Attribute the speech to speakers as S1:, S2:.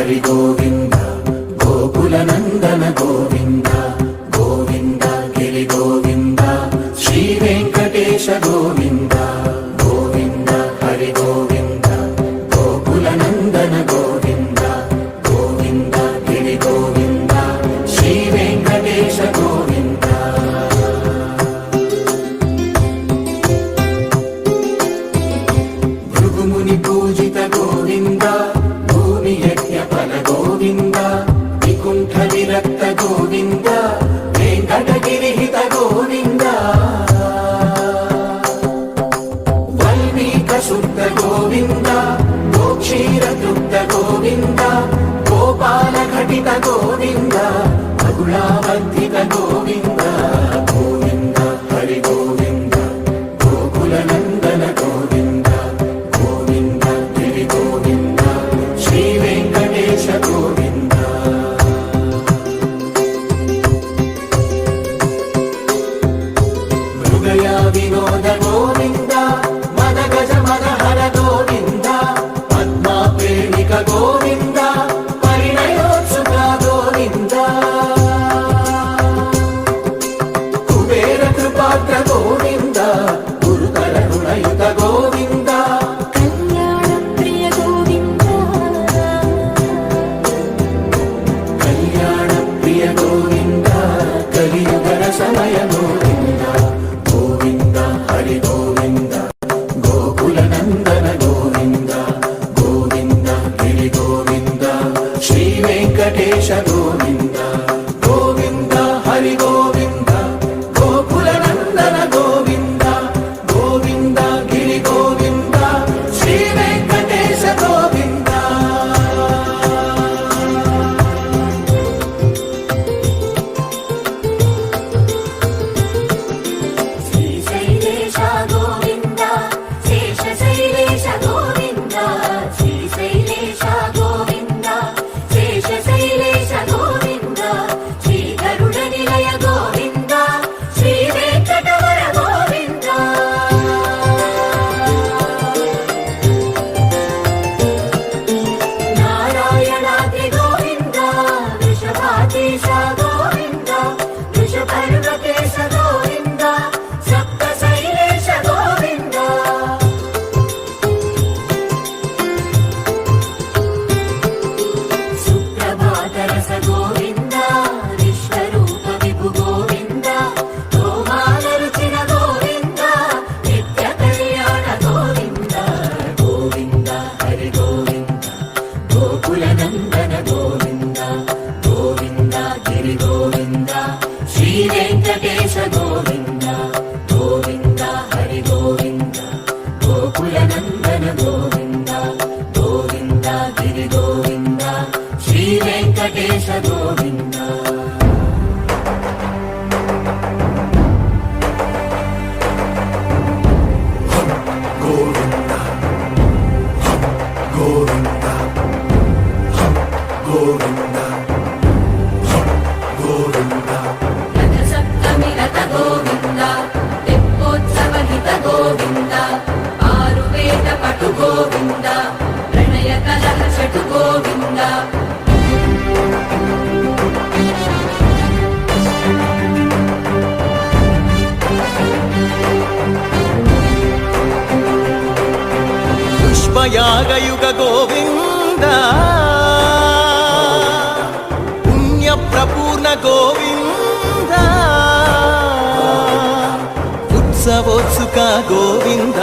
S1: హరి గోవింద గోకుల నందన గోవింద గోవింద గిరి గోవింద శ్రీ వెంకటేశ గోవింద గోవింద హరి గోవింద గోకుల నందన గోవింద గోవింద గిరి గోవింద శ్రీ వెంకటేశ గోవింద భృగుముని పూజిత గోవింద భూమి యజ్ఞ ఫల గోవింద వికుంఠ విరక్త గోవింద వెంకటగిరిహిత గోవింద వల్మీక శుద్ధ గోవింద గోక్షీర తృప్త గోవింద గోపాల ఘటిత గోవింద బహుళావర్ధిత గోవింద గోవింద హరి గోవింద గోకుల నందన గోవింద గోవింద గిరి గోవింద శ్రీ వెంకటేశ గోవింద మృగయ వినోద గోవింద మద గజ మదహర గోవింద పద్మా ప్రేమిక గోవింద పరిణయోత్సుక గోవింద కుబేర కృపాగ్ర గోవింద గురుతర రుణయుత గోవింద
S2: కళ్యాణ ప్రియ గోవింద
S1: కళ్యాణ ప్రియ గోవింద కలియుగ సమయ గోవింద గోవింద హరి గోవింద గోకుల నందన గోవింద గోవింద గిరి గోవింద శ్రీ వెంకటేశ గోవింద గోవింద హరి గోవింద గోకుల నందన గోవింద గోవింద గిరి గోవింద శ్రీ వెంకటేశ గోవింద
S2: శ్రీశైలేశ గోవింద శేషశైలేశ గోవింద శ్రీశైలేశ గోవింద శేషశైలేశ గోవింద శ్రీ గరుడ నిలయ గోవింద శ్రీ వెంకటవర గోవింద నారాయణాద్రి గోవింద వృషభాదేశ గోవింద వృషపర్వతేశ గోవింద సప్త శైలేశ గోవింద సుప్రభాతరస గోవింద విశ్వరూప విభు గోవింద గోమాల రుచిన గోవింద నిత్య కళ్యాణ గోవింద
S1: గోవింద హరి గోవింద గోకుల నందన గోవింద గోవింద గిరి గోవింద శ్రీ వెంకటేశ గోవింద గోవింద హరి గోవింద గోకుల నందన గోవింద గోవింద గిరి గోవింద శ్రీ వెంకటేశ గోవింద గోవింద గోవింద గోవింద గోవింద
S2: రథ సప్తమి రథ గోవింద తెప్పోత్సవ హిత గోవింద ఆరువేద పటు గోవింద ప్రణయ కలహ చటు గోవింద
S3: పుష్పయాగయుగ గోవింద పుణ్య ప్రపూర్ణ గోవింద ఉత్సవోత్సుక గోవింద